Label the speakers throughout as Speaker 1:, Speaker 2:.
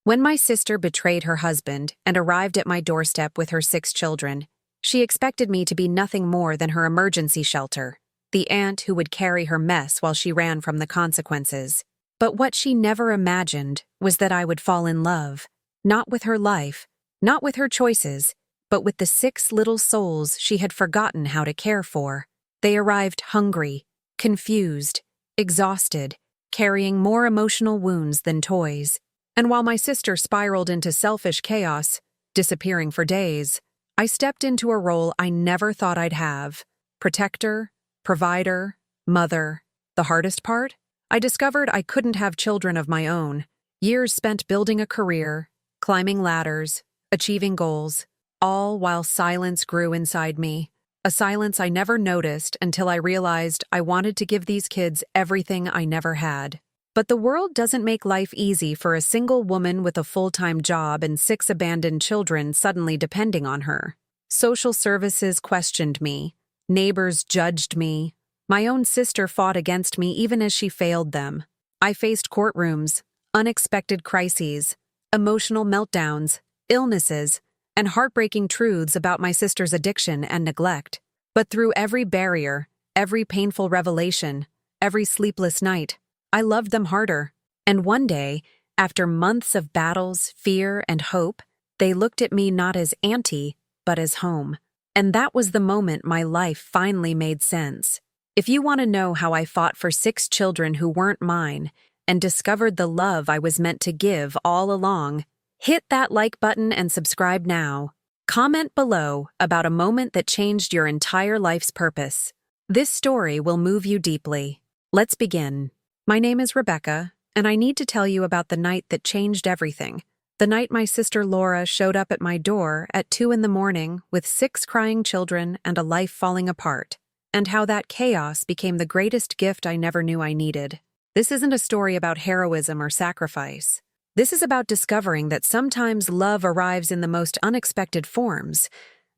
Speaker 1: When my sister betrayed her husband and arrived at my doorstep with her 6 children, she expected me to be nothing more than her emergency shelter, the aunt who would carry her mess while she ran from the consequences. But what she never imagined was that I would fall in love, not with her life, not with her choices, but with the 6 little souls she had forgotten how to care for. They arrived hungry, confused, exhausted, carrying more emotional wounds than toys. And while my sister spiraled into selfish chaos, disappearing for days, I stepped into a role I never thought I'd have: protector, provider, mother. The hardest part? I discovered I couldn't have children of my own. Years spent building a career, climbing ladders, achieving goals, all while silence grew inside me. A silence I never noticed until I realized I wanted to give these kids everything I never had. But the world doesn't make life easy for a single woman with a full-time job and 6 abandoned children suddenly depending on her. Social services questioned me. Neighbors judged me. My own sister fought against me even as she failed them. I faced courtrooms, unexpected crises, emotional meltdowns, illnesses, and heartbreaking truths about my sister's addiction and neglect. But through every barrier, every painful revelation, every sleepless night, I loved them harder. And one day, after months of battles, fear, and hope, they looked at me not as auntie, but as home. And that was the moment my life finally made sense. If you want to know how I fought for 6 children who weren't mine and discovered the love I was meant to give all along, hit that like button and subscribe now. Comment below about a moment that changed your entire life's purpose. This story will move you deeply. Let's begin. My name is Rebecca, and I need to tell you about the night that changed everything. The night my sister Laura showed up at my door at 2 in the morning with 6 crying children and a life falling apart, and how that chaos became the greatest gift I never knew I needed. This isn't a story about heroism or sacrifice. This is about discovering that sometimes love arrives in the most unexpected forms,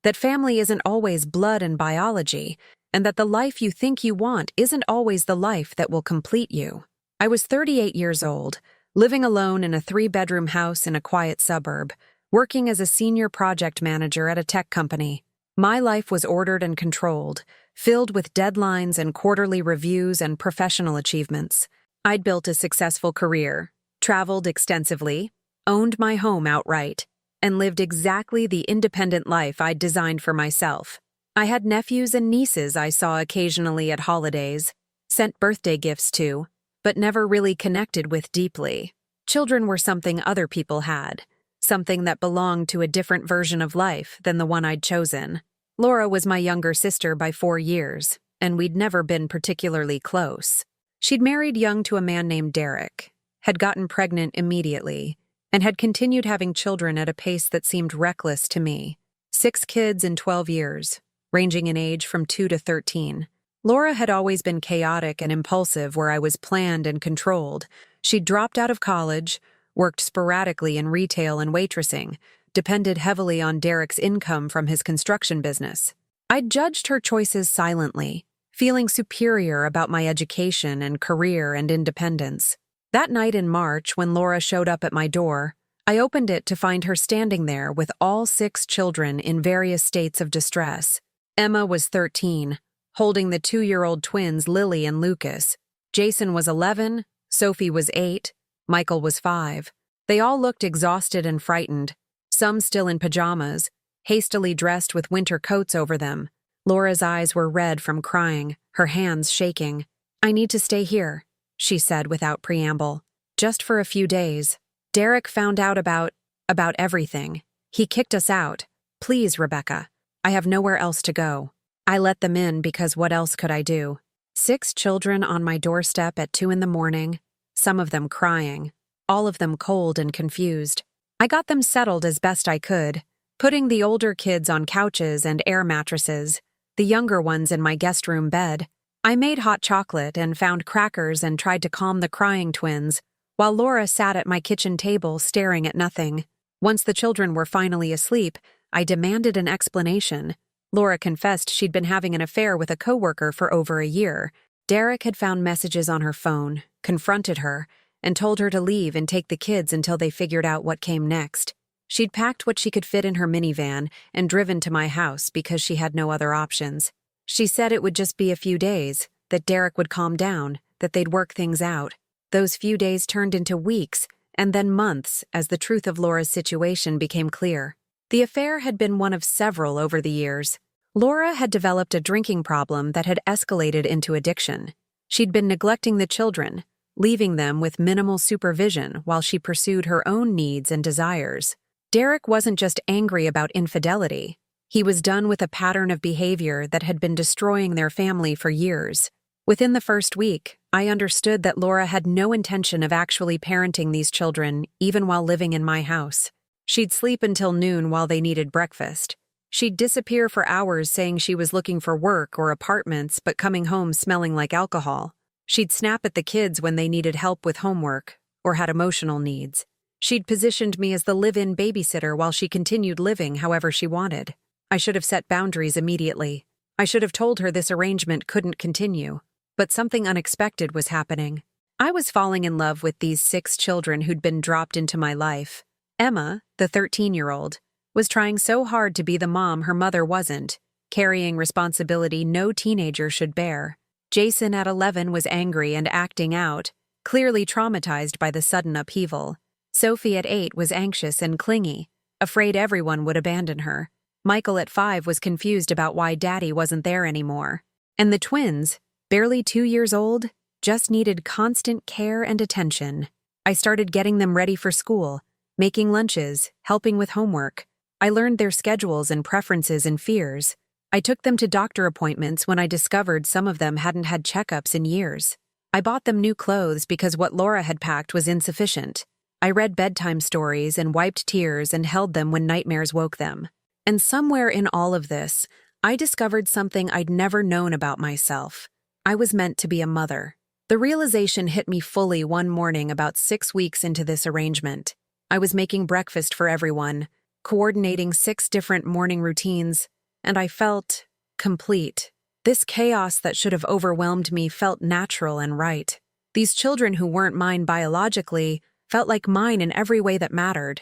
Speaker 1: that family isn't always blood and biology, and that the life you think you want isn't always the life that will complete you. I was 38 years old, living alone in a 3-bedroom house in a quiet suburb, working as a senior project manager at a tech company. My life was ordered and controlled, filled with deadlines and quarterly reviews and professional achievements. I'd built a successful career, traveled extensively, owned my home outright, and lived exactly the independent life I'd designed for myself. I had nephews and nieces I saw occasionally at holidays, sent birthday gifts to, but never really connected with deeply. Children were something other people had, something that belonged to a different version of life than the one I'd chosen. Laura was my younger sister by 4 years, and we'd never been particularly close. She'd married young to a man named Derek, had gotten pregnant immediately, and had continued having children at a pace that seemed reckless to me. 6 kids in 12 years. Ranging in age from 2 to 13. Laura had always been chaotic and impulsive where I was planned and controlled. She'd dropped out of college, worked sporadically in retail and waitressing, depended heavily on Derek's income from his construction business. I'd judged her choices silently, feeling superior about my education and career and independence. That night in March, when Laura showed up at my door, I opened it to find her standing there with all 6 children in various states of distress. Emma was 13, holding the 2-year-old twins Lily and Lucas. Jason was 11, Sophie was 8, Michael was 5. They all looked exhausted and frightened, some still in pajamas, hastily dressed with winter coats over them. Laura's eyes were red from crying, her hands shaking. "I need to stay here," she said without preamble. "Just for a few days. Derek found out about everything. He kicked us out. Please, Rebecca. I have nowhere else to go." I let them in because what else could I do? 6 children on my doorstep at 2 in the morning, some of them crying, all of them cold and confused. I got them settled as best I could, putting the older kids on couches and air mattresses, the younger ones in my guest room bed. I made hot chocolate and found crackers and tried to calm the crying twins, while Laura sat at my kitchen table staring at nothing. Once the children were finally asleep, I demanded an explanation. Laura confessed she'd been having an affair with a coworker for over a year. Derek had found messages on her phone, confronted her, and told her to leave and take the kids until they figured out what came next. She'd packed what she could fit in her minivan and driven to my house because she had no other options. She said it would just be a few days, that Derek would calm down, that they'd work things out. Those few days turned into weeks, and then months as the truth of Laura's situation became clear. The affair had been one of several over the years. Laura had developed a drinking problem that had escalated into addiction. She'd been neglecting the children, leaving them with minimal supervision while she pursued her own needs and desires. Derek wasn't just angry about infidelity. He was done with a pattern of behavior that had been destroying their family for years. Within the first week, I understood that Laura had no intention of actually parenting these children, even while living in my house. She'd sleep until noon while they needed breakfast. She'd disappear for hours saying she was looking for work or apartments but coming home smelling like alcohol. She'd snap at the kids when they needed help with homework or had emotional needs. She'd positioned me as the live-in babysitter while she continued living however she wanted. I should have set boundaries immediately. I should have told her this arrangement couldn't continue. But something unexpected was happening. I was falling in love with these 6 children who'd been dropped into my life. Emma, the 13-year-old, was trying so hard to be the mom her mother wasn't, carrying responsibility no teenager should bear. Jason at 11 was angry and acting out, clearly traumatized by the sudden upheaval. Sophie at 8 was anxious and clingy, afraid everyone would abandon her. Michael at 5 was confused about why Daddy wasn't there anymore. And the twins, barely 2 years old, just needed constant care and attention. I started getting them ready for school, making lunches, helping with homework. I learned their schedules and preferences and fears. I took them to doctor appointments when I discovered some of them hadn't had checkups in years. I bought them new clothes because what Laura had packed was insufficient. I read bedtime stories and wiped tears and held them when nightmares woke them. And somewhere in all of this, I discovered something I'd never known about myself. I was meant to be a mother. The realization hit me fully one morning about 6 weeks into this arrangement. I was making breakfast for everyone, coordinating 6 different morning routines, and I felt complete. This chaos that should have overwhelmed me felt natural and right. These children who weren't mine biologically felt like mine in every way that mattered.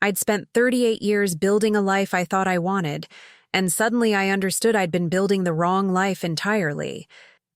Speaker 1: I'd spent 38 years building a life I thought I wanted, and suddenly I understood I'd been building the wrong life entirely.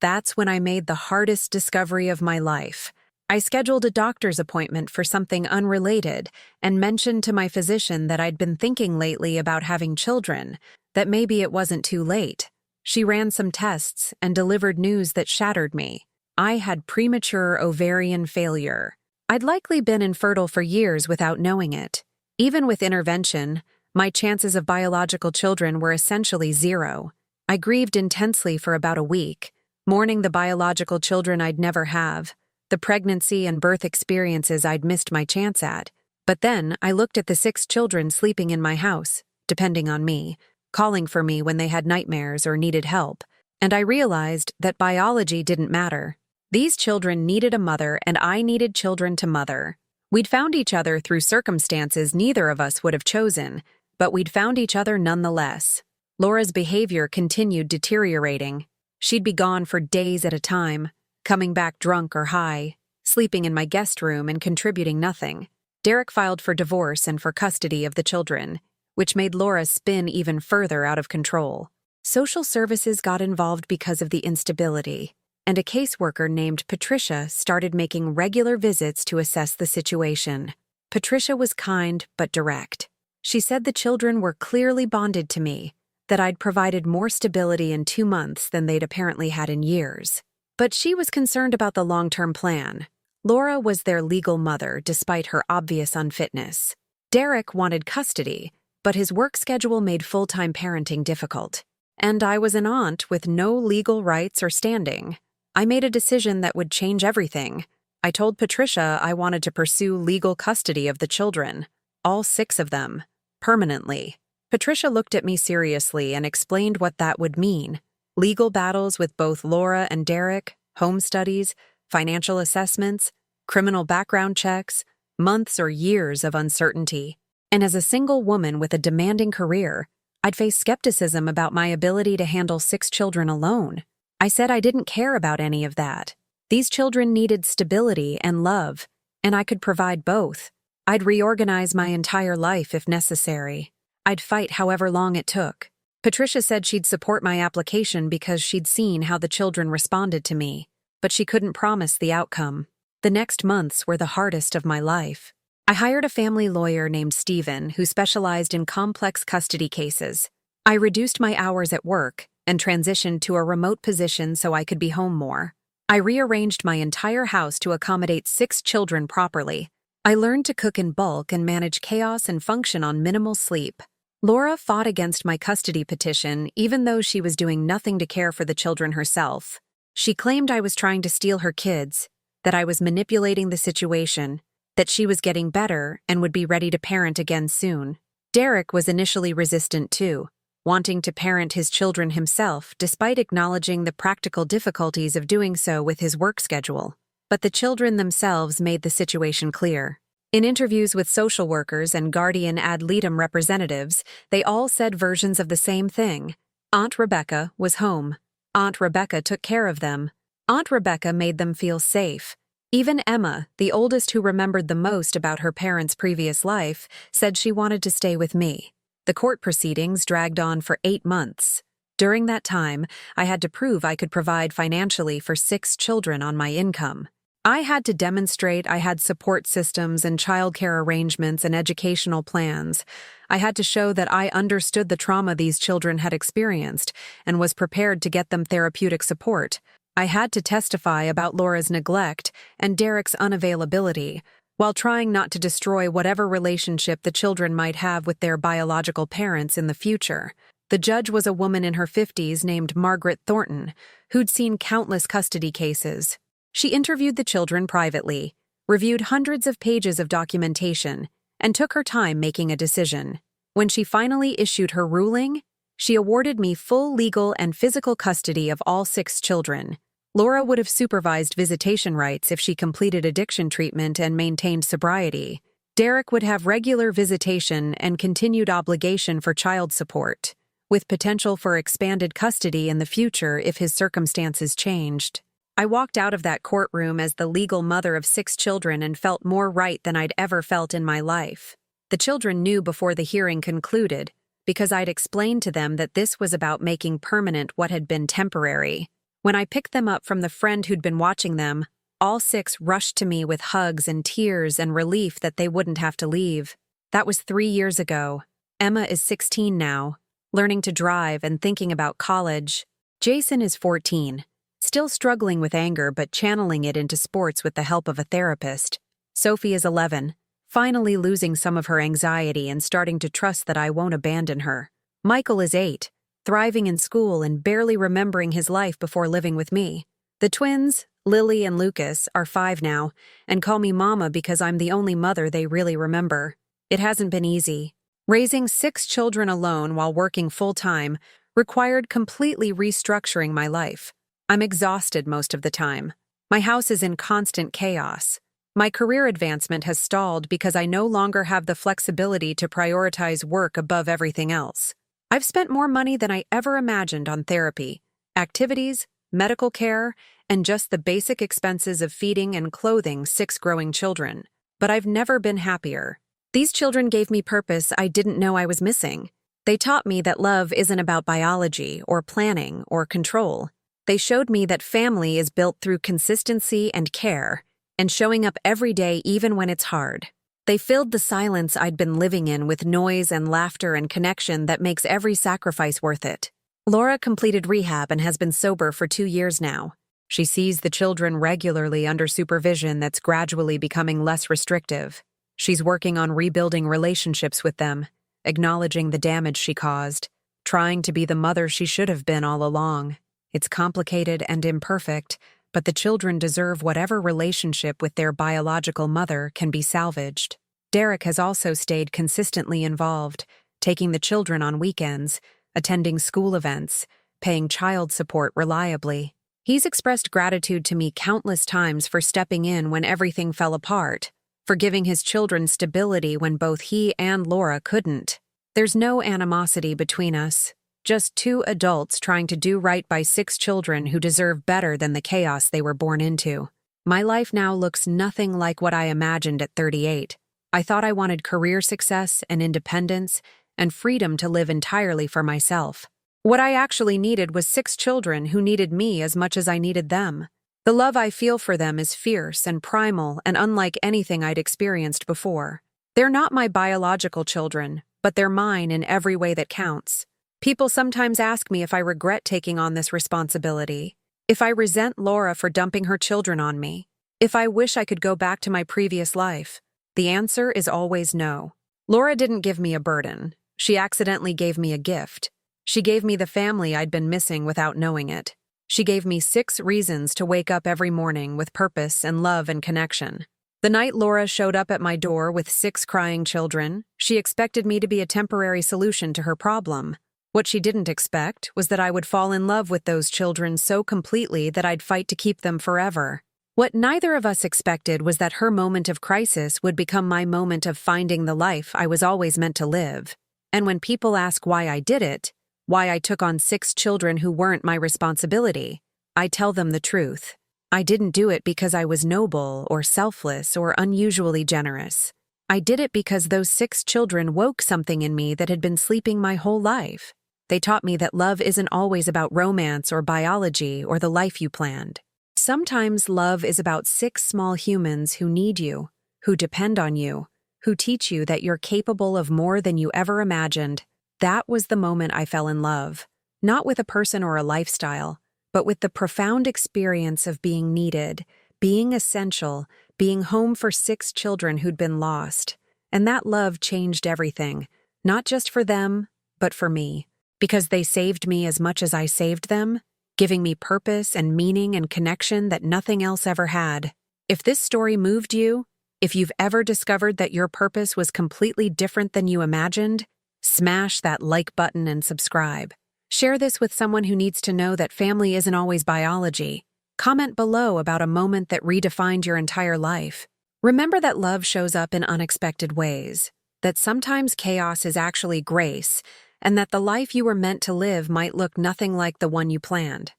Speaker 1: That's when I made the hardest discovery of my life. I scheduled a doctor's appointment for something unrelated and mentioned to my physician that I'd been thinking lately about having children, that maybe it wasn't too late. She ran some tests and delivered news that shattered me. I had premature ovarian failure. I'd likely been infertile for years without knowing it. Even with intervention, my chances of biological children were essentially 0. I grieved intensely for about a week, mourning the biological children I'd never have, the pregnancy and birth experiences I'd missed my chance at. But then I looked at the 6 children sleeping in my house, depending on me, calling for me when they had nightmares or needed help, and I realized that biology didn't matter. These children needed a mother and I needed children to mother. We'd found each other through circumstances neither of us would have chosen, but we'd found each other nonetheless. Laura's behavior continued deteriorating. She'd be gone for days at a time, coming back drunk or high, sleeping in my guest room and contributing nothing. Derek filed for divorce and for custody of the children, which made Laura spin even further out of control. Social services got involved because of the instability, and a caseworker named Patricia started making regular visits to assess the situation. Patricia was kind but direct. She said the children were clearly bonded to me, that I'd provided more stability in 2 months than they'd apparently had in years. But she was concerned about the long-term plan. Laura was their legal mother despite her obvious unfitness. Derek wanted custody, but his work schedule made full-time parenting difficult. And I was an aunt with no legal rights or standing. I made a decision that would change everything. I told Patricia I wanted to pursue legal custody of the children, all 6 of them, permanently. Patricia looked at me seriously and explained what that would mean. Legal battles with both Laura and Derek, home studies, financial assessments, criminal background checks, months or years of uncertainty. And as a single woman with a demanding career, I'd face skepticism about my ability to handle 6 children alone. I said I didn't care about any of that. These children needed stability and love, and I could provide both. I'd reorganize my entire life if necessary. I'd fight however long it took. Patricia said she'd support my application because she'd seen how the children responded to me, but she couldn't promise the outcome. The next months were the hardest of my life. I hired a family lawyer named Stephen who specialized in complex custody cases. I reduced my hours at work and transitioned to a remote position so I could be home more. I rearranged my entire house to accommodate 6 children properly. I learned to cook in bulk and manage chaos and function on minimal sleep. Laura fought against my custody petition even though she was doing nothing to care for the children herself. She claimed I was trying to steal her kids, that I was manipulating the situation, that she was getting better and would be ready to parent again soon. Derek was initially resistant too, wanting to parent his children himself despite acknowledging the practical difficulties of doing so with his work schedule. But the children themselves made the situation clear. In interviews with social workers and guardian ad litem representatives, they all said versions of the same thing. Aunt Rebecca was home. Aunt Rebecca took care of them. Aunt Rebecca made them feel safe. Even Emma, the oldest who remembered the most about her parents' previous life, said she wanted to stay with me. The court proceedings dragged on for 8 months. During that time, I had to prove I could provide financially for 6 children on my income. I had to demonstrate I had support systems and childcare arrangements and educational plans. I had to show that I understood the trauma these children had experienced and was prepared to get them therapeutic support. I had to testify about Laura's neglect and Derek's unavailability, while trying not to destroy whatever relationship the children might have with their biological parents in the future. The judge was a woman in her 50s named Margaret Thornton, who'd seen countless custody cases. She interviewed the children privately, reviewed hundreds of pages of documentation, and took her time making a decision. When she finally issued her ruling, she awarded me full legal and physical custody of all 6 children. Laura would have supervised visitation rights if she completed addiction treatment and maintained sobriety. Derek would have regular visitation and continued obligation for child support, with potential for expanded custody in the future if his circumstances changed. I walked out of that courtroom as the legal mother of 6 children and felt more right than I'd ever felt in my life. The children knew before the hearing concluded, because I'd explained to them that this was about making permanent what had been temporary. When I picked them up from the friend who'd been watching them, all 6 rushed to me with hugs and tears and relief that they wouldn't have to leave. That was 3 years ago. Emma is 16 now, learning to drive and thinking about college. Jason is 14. Still struggling with anger but channeling it into sports with the help of a therapist. Sophie is 11, finally losing some of her anxiety and starting to trust that I won't abandon her. Michael is 8, thriving in school and barely remembering his life before living with me. The twins, Lily and Lucas, are 5 now and call me Mama because I'm the only mother they really remember. It hasn't been easy. Raising 6 children alone while working full-time required completely restructuring my life. I'm exhausted most of the time. My house is in constant chaos. My career advancement has stalled because I no longer have the flexibility to prioritize work above everything else. I've spent more money than I ever imagined on therapy, activities, medical care, and just the basic expenses of feeding and clothing 6 growing children. But I've never been happier. These children gave me purpose I didn't know I was missing. They taught me that love isn't about biology or planning or control. They showed me that family is built through consistency and care, and showing up every day even when it's hard. They filled the silence I'd been living in with noise and laughter and connection that makes every sacrifice worth it. Laura completed rehab and has been sober for 2 years now. She sees the children regularly under supervision that's gradually becoming less restrictive. She's working on rebuilding relationships with them, acknowledging the damage she caused, trying to be the mother she should have been all along. It's complicated and imperfect, but the children deserve whatever relationship with their biological mother can be salvaged. Derek has also stayed consistently involved, taking the children on weekends, attending school events, paying child support reliably. He's expressed gratitude to me countless times for stepping in when everything fell apart, for giving his children stability when both he and Laura couldn't. There's no animosity between us. Just 2 adults trying to do right by 6 children who deserve better than the chaos they were born into. My life now looks nothing like what I imagined at 38. I thought I wanted career success and independence and freedom to live entirely for myself. What I actually needed was 6 children who needed me as much as I needed them. The love I feel for them is fierce and primal and unlike anything I'd experienced before. They're not my biological children, but they're mine in every way that counts. People sometimes ask me if I regret taking on this responsibility, if I resent Laura for dumping her children on me, if I wish I could go back to my previous life. The answer is always no. Laura didn't give me a burden. She accidentally gave me a gift. She gave me the family I'd been missing without knowing it. She gave me 6 reasons to wake up every morning with purpose and love and connection. The night Laura showed up at my door with 6 crying children, she expected me to be a temporary solution to her problem. What she didn't expect was that I would fall in love with those children so completely that I'd fight to keep them forever. What neither of us expected was that her moment of crisis would become my moment of finding the life I was always meant to live. And when people ask why I did it, why I took on 6 children who weren't my responsibility, I tell them the truth. I didn't do it because I was noble or selfless or unusually generous. I did it because those 6 children woke something in me that had been sleeping my whole life. They taught me that love isn't always about romance or biology or the life you planned. Sometimes love is about 6 small humans who need you, who depend on you, who teach you that you're capable of more than you ever imagined. That was the moment I fell in love, not with a person or a lifestyle, but with the profound experience of being needed, being essential, being home for 6 children who'd been lost. And that love changed everything, not just for them, but for me. Because they saved me as much as I saved them, giving me purpose and meaning and connection that nothing else ever had. If this story moved you, if you've ever discovered that your purpose was completely different than you imagined, smash that like button and subscribe. Share this with someone who needs to know that family isn't always biology. Comment below about a moment that redefined your entire life. Remember that love shows up in unexpected ways, that sometimes chaos is actually grace, and that the life you were meant to live might look nothing like the one you planned.